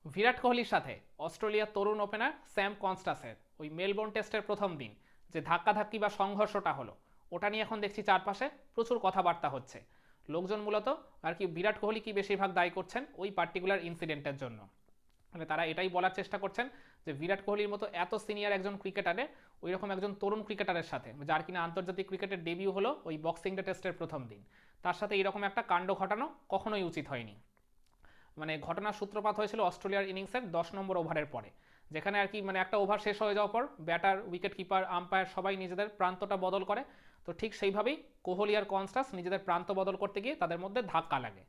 বিরাট কোহলির সাথে অস্ট্রেলিয়ার তরুণ ওপেনার স্যাম কনস্টাসের ওই মেলবোর্ন টেস্টের প্রথম দিন যে ধাক্কাধাক্কি বা সংঘর্ষটা হলো, ওটা নিয়ে এখন দেখছি চারপাশে প্রচুর কথাবার্তা হচ্ছে। লোকজন মূলত আর কি বিরাট কোহলি কি বেশিরভাগ দায়ী করছেন ওই পার্টিকুলার ইনসিডেন্টের জন্য। মানে তারা এটাই বলার চেষ্টা করছেন যে বিরাট কোহলির মতো এত সিনিয়র একজন ক্রিকেটারে ওই রকম একজন তরুণ ক্রিকেটারের সাথে, যার কিনা আন্তর্জাতিক ক্রিকেটের ডেবিউ হলো ওই বক্সিং ডে টেস্টের প্রথম দিন, তার সাথে এরকম একটা কাণ্ড ঘটানো কখনোই উচিত হয়নি। মানে ঘটনার সূত্রপাত হয়েছিল অস্ট্রেলিয়ার ইনিংসের 10 নম্বর ওভারের পরে, যেখানে আর কি মানে একটা ওভার শেষ হয়ে যাওয়ার পর ব্যাটার, উইকেট কিপার, আম্পায়ার সবাই নিজেদের প্রান্তটা বদল করে। তো ঠিক সেইভাবেই কোহলি আর কনস্টাস নিজেদের প্রান্ত বদল করতে গিয়ে তাদের মধ্যে ধাক্কা লাগে।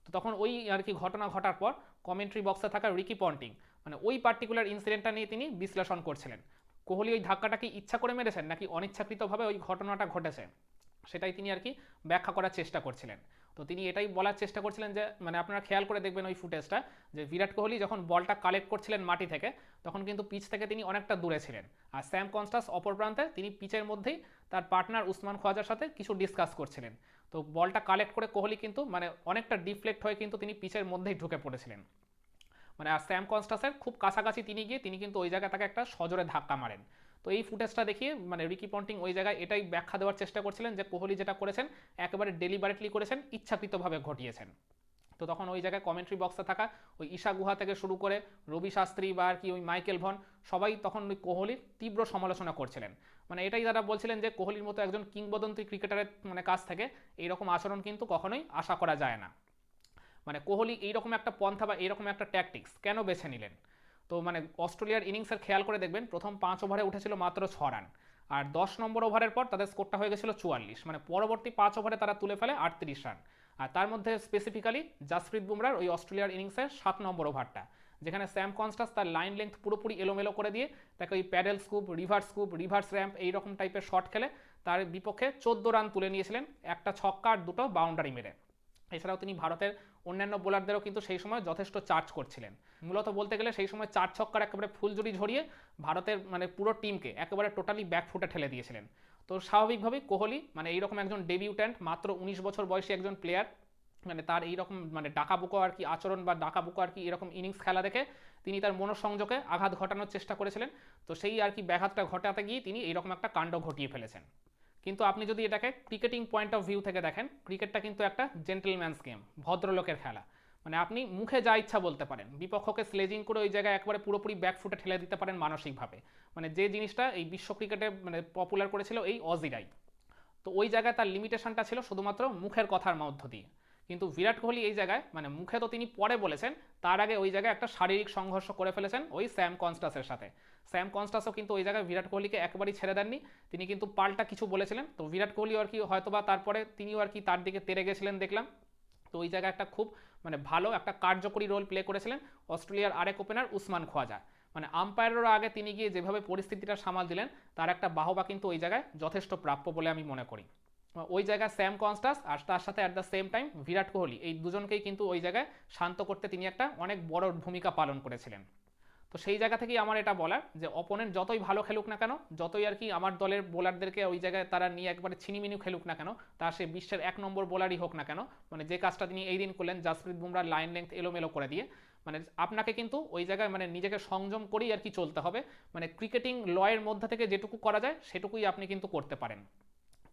তো তখন ওই আর কি ঘটনা ঘটার পর কমেন্ট্রি বক্সে থাকা রিকি পন্টিং মানে ওই পার্টিকুলার ইনসিডেন্টটা নিয়ে তিনি বিশ্লেষণ করছিলেন। কোহলি ওই ধাক্কাটা কি ইচ্ছা করে মেরেছেন নাকি অনিচ্ছাকৃতভাবে ওই ঘটনাটা ঘটেছে, সেটাই তিনি আর কি ব্যাখ্যা করার চেষ্টা করছিলেন। তো তিনি এটাই বলার চেষ্টা করছিলেন যে মানে আপনারা খেয়াল করে দেখবেন ওই ফুটেজটা, যে বিরাট কোহলি যখন বলটা কালেক্ট করছিলেন মাটি থেকে, তখন কিন্তু পিচ থেকে তিনি অনেকটা দূরে ছিলেন। আর স্যাম কনস্টাস অপর প্রান্তে তিনি পিচের মধ্যেই তার পার্টনার উসমান খোয়াজার সাথে কিছু ডিসকাস করছিলেন। তো বলটা কালেক্ট করে কোহলি কিন্তু মানে অনেকটা ডিফ্লেক্ট হয়ে কিন্তু তিনি পিচের মধ্যেই ঢুকে পড়েছিলেন। মানে আর স্যাম কনস্টাসের খুব কাছাকাছি তিনি গিয়ে তিনি কিন্তু ওই জায়গায় তাকে একটা সজোরে ধাক্কা মারেন। তো এই ফুটেজটা দেখিয়ে মানে রিকি পন্টিং ওই জায়গায় এটাই ব্যাখ্যা দেওয়ার চেষ্টা করছিলেন যে কোহলি যেটা করেছেন একেবারে ডেলিবারেটলি করেছেন, ইচ্ছাকৃতভাবে ঘটিয়েছেন। তো তখন ওই জায়গায় কমেন্ট্রি বক্সে থাকা ওই ঈশা গুহা থেকে শুরু করে রবি শাস্ত্রী বা আর কি ওই মাইকেল ভন সবাই তখন ওই কোহলির তীব্র সমালোচনা করছিলেন। মানে এটাই তারা বলছিলেন যে কোহলির মতো একজন কিংবদন্তি ক্রিকেটারের মানে কাছ থেকে এইরকম আচরণ কিন্তু কখনোই আশা করা যায় না। মানে কোহলি এইরকম একটা পন্থা বা এইরকম একটা ট্যাকটিক্স কেন বেছে নিলেন? তো মানে অস্ট্রেলিয়ার ইনিংসের খেয়াল করে দেখবেন প্রথম 5 ওভারে উঠেছিল মাত্র 6 রান, আর 10 নম্বর ওভারের পর তাদের স্কোরটা হয়ে গেছিল 44, মানে পরবর্তী 5 ওভারে তারা তুলে ফেলে 38 রান। আর তার মধ্যে স্পেসিফিক্যালি জাসপ্রীত বুমরার ওই অস্ট্রেলিয়ার ইনিংসের 7 নম্বর ওভারটা, যেখানে স্যাম কনস্টাস তার লাইন লেন্থ পুরোপুরি এলোমেলো করে দিয়ে তাকে ওই প্যাডেল স্কুপ, রিভার্স র্যাম্প এইরকম টাইপের শট খেলে তার বিপক্ষে 14 রান তুলে নিয়েছিলেন, একটা ছক্কা আর দুটো বাউন্ডারি মেরে। এছাড়াও তিনি ভারতের অন্যান্য বোলারদেরও কিন্তু সেই সময় যথেষ্ট চার্জ করছিলেন। মূলত বলতে গেলে সেই সময় 4 ছক্কার একেবারে ফুলজুরি ঝরিয়ে ভারতের মানে পুরো টিমকে একেবারে টোটালি ব্যাকফুটে ঠেলে দিয়েছিলেন। তো স্বাভাবিকভাবেই কোহলি মানে এইরকম একজন ডেবিউট্যান্ট, মাত্র 19 বছর বয়সী একজন প্লেয়ার, মানে তার এইরকম মানে ডাকাবুকো আর কি আচরণ বা ডাকাবুকো আর কি এরকম ইনিংস খেলা দেখে তিনি তার মনোসংযোগে আঘাত ঘটানোর চেষ্টা করেছিলেন। তো সেই আর কি ব্যাঘাতটা ঘটাতে গিয়ে তিনি এইরকম একটা কাণ্ড ঘটিয়ে ফেলেছেন। কিন্তু আপনি যদি এটাকে ক্রিকেটিং পয়েন্ট অফ ভিউ থেকে দেখেন, ক্রিকেটটা কিন্তু একটা জেন্টলম্যানস গেম, ভদ্রলোকের খেলা। মানে আপনি মুখে যা ইচ্ছা বলতে পারেন, বিপক্ষকে স্লেজিং করে ওই জায়গায় একবারে পুরোপুরি ব্যাকফুটে ঠেলে দিতে পারেন মানসিকভাবে। মানে যে জিনিসটা এই বিশ্ব ক্রিকেটে মানে পপুলার করেছিল এই অজিরাই। তো ওই জায়গায় তার লিমিটেশনটা ছিল শুধুমাত্র মুখের কথার মধ্য দিয়ে। কিন্তু বিরাট কোহলি এই জায়গায় মানে মুখে তো তিনি পরে বলেছেন, তার আগে ওই জায়গায় একটা শারীরিক সংঘর্ষ করে ফেলেছেন ওই স্যাম কনস্টাসের সাথে। স্যাম কনস্টাসও কিন্তু ওই জায়গায় বিরাট কোহলিকে একেবারেই ছেড়ে দেননি, তিনি কিন্তু পাল্টা কিছু বলেছিলেন। তো বিরাট কোহলি আর কি হয়তোবা তারপরে তিনিও আর কি তার দিকে তেড়ে গেছিলেন দেখলাম। তো ওই জায়গায় একটা খুব মানে ভালো একটা কার্যকরী রোল প্লে করেছিলেন অস্ট্রেলিয়ার আরেক ওপেনার উসমান খোয়াজা। মানে আম্পায়ারেরও আগে তিনি গিয়ে যেভাবে পরিস্থিতিটা সামাল দিলেন, তার একটা বাহবা কিন্তু ওই জায়গায় যথেষ্ট প্রাপ্য বলে আমি মনে করি। ওই জায়গায় স্যাম কনস্টাস আর তার সাথে at the same time Virat Kohli এই দুজনকেই কিন্তু ওই জায়গায় শান্ত করতে তিনি একটা অনেক বড় ভূমিকা পালন করেছিলেন। তো সেই জায়গা থেকেই আমার এটা বলার যে অপোনেন্ট যতই ভালো খেলুক না কেন, যতই আর কি আমার দলের বোলারদেরকে ওই জায়গায় তারা নিয়ে একবারে ছিনিমিনি খেলুক না কেন, তা সে বিশ্বের 1 নম্বর বোলারই হোক না কেন, মানে যে কাজটা তিনি এই দিন করলেন জাসপ্রীত বুমরার লাইন লেন্থ এলোমেলো করে দিয়ে, মানে আপনাকে কিন্তু ওই জায়গায় মানে নিজেকে সংযম করেই আর কি চলতে হবে। মানে ক্রিকেটিং লয়ের মধ্যে থেকে যেটুকু করা যায় সেটুকুই আপনি কিন্তু করতে পারেন।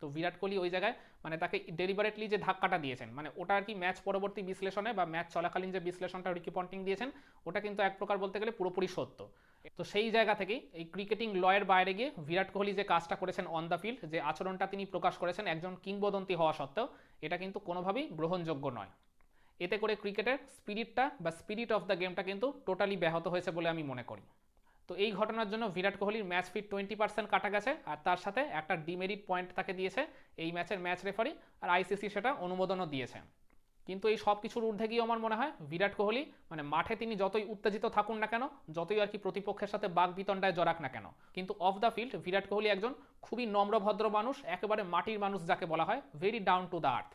তো বিরাট কোহলি ওই জায়গায় মানে তাকে ডেলিবারেটলি যে ধাক্কাটা দিয়েছেন, মানে ওটা আর কি ম্যাচ পরবর্তী বিশ্লেষণে বা ম্যাচ চলাকালীন যে বিশ্লেষণটা রিকি পন্টিং দিয়েছেন, ওটা কিন্তু এক প্রকার বলতে গেলে পুরোপুরি সত্য। তো সেই জায়গা থেকেই এই ক্রিকেটিং লয়ের বাইরে গিয়ে বিরাট কোহলি যে কাজটা করেছেন অন দ্য ফিল্ড, যে আচরণটা তিনি প্রকাশ করেছেন একজন কিংবদন্তি হওয়া সত্ত্বেও, এটা কিন্তু কোনোভাবেই গ্রহণযোগ্য নয়। এতে করে ক্রিকেটের স্পিরিটটা বা স্পিরিট অফ দ্য গেমটা কিন্তু টোটালি ব্যাহত হয়েছে বলে আমি মনে করি। তো এই ঘটনার জন্য বিরাট কোহলির ম্যাচ ফিট 20% কাটা গেছে, আর তার সাথে একটা ডিমেরিট পয়েন্ট তাকে দিয়েছে এই ম্যাচের ম্যাচ রেফারি, আর আইসিসি সেটা অনুমোদনও দিয়েছে। কিন্তু এই সব কিছুর ঊর্ধ্বে গিয়ে আমার মনে হয় বিরাট কোহলি মানে মাঠে তিনি যতই উত্তেজিত থাকুন না কেন, যতই আর কি প্রতিপক্ষের সাথে বাগ বিতণ্ডায় জড়াক না কেন, কিন্তু of the field Virat Kohli একজন খুবই নম্র ভদ্র মানুষ, একেবারে মাটির মানুষ যাকে বলা হয়, very down to the earth.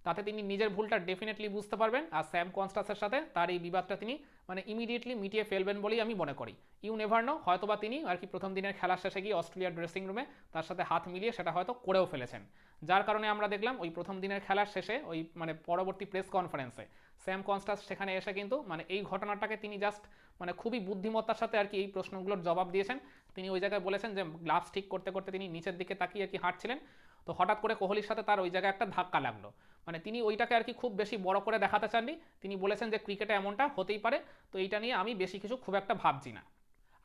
তাতে তিনি নিজের ভুলটা ডেফিনেটলি বুঝতে পারবেন, আর স্যাম কনস্টাসের সাথে তার এই বিবাদটা তিনি মানে ইমিডিয়েটলি মিটিয়ে ফেলবেন বলেই আমি মনে করি। ইউ নেভার নো, হয়তোবা তিনি আর কি প্রথম দিনের খেলার শেষে গিয়ে অস্ট্রেলিয়ার ড্রেসিং রুমে তার সাথে হাত মিলিয়ে সেটা হয়তো করেও ফেলেছেন। যার কারণে আমরা দেখলাম ওই প্রথম দিনের খেলার শেষে ওই মানে পরবর্তী প্রেস কনফারেন্সে স্যাম কনস্টাস সেখানে এসে কিন্তু মানে এই ঘটনাটাকে তিনি জাস্ট মানে খুবই বুদ্ধিমত্তার সাথে আর কি এই প্রশ্নগুলোর জবাব দিয়েছেন। তিনি ওই জায়গায় বলেছেন যে গ্লাভস ঠিক করতে করতে তিনি নিচের দিকে তাকিয়ে আর কি হাঁটছিলেন, তো হঠাৎ করে কোহলির সাথে তার ওই জায়গায় একটা ধাক্কা লাগলো। মানে তিনি ওইটাকে আর কি খুব বেশি বড় করে দেখাতে চাননি, তিনি বলেছেন যে ক্রিকেটে এমনটা হতেই পারে, তো এইটা নিয়ে আমি বেশি কিছু খুব একটা ভাবছি না।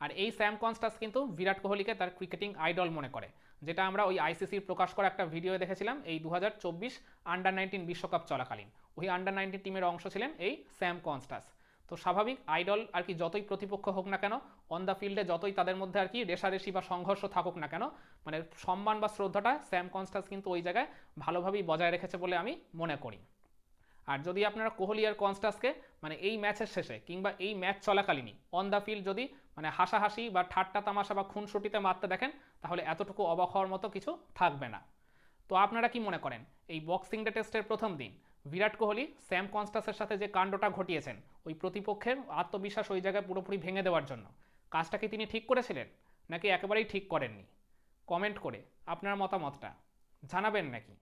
আর এই স্যাম কনস্টাস কিন্তু বিরাট কোহলিকে তার ক্রিকেটিং আইডল মনে করে, যেটা আমরা ওই আইসিসির প্রকাশ করা একটা ভিডিও দেখেছিলাম এই 2024 আন্ডার 19 বিশ্বকাপ চলাকালীন। ওই আন্ডার 19 টিমের অংশ ছিলেন এই স্যাম কনস্টাস। তো স্বাভাবিক, আইডল আর কি যতই প্রতিপক্ষ হোক না কেন, অন দ্য ফিল্ডে যতই তাদের মধ্যে আর কি রেষারেষি বা সংঘর্ষ থাকুক না কেন, মানে সম্মান বা শ্রদ্ধাটা স্যাম কনস্টাস কিন্তু ওই জায়গায় ভালোভাবেই বজায় রেখেছে বলে আমি মনে করি। আর যদি আপনারা কোহলি আর কনস্টাসকে মানে এই ম্যাচের শেষে কিংবা এই ম্যাচ চলাকালীনই অন দ্য ফিল্ড যদি মানে হাসাহাসি বা ঠাট্টা তামাশা বা খুনসুটিতে মারতে দেখেন, তাহলে এতটুকু অবাক হওয়ার মতো কিছু থাকবে না। তো আপনারা কি মনে করেন এই বক্সিং ডে টেস্টের প্রথম দিন বিরাট কোহলি স্যাম কনস্টাসের সাথে যে কাণ্ডটা ঘটিয়েছেন ওই প্রতিপক্ষের আত্মবিশ্বাস ওই জায়গায় পুরোপুরি ভেঙে দেওয়ার জন্য, কাজটা কি তিনি ঠিক করেছিলেন নাকি একেবারেই ঠিক করেননি? কমেন্ট করে আপনার মতামতটা জানাবেন নাকি?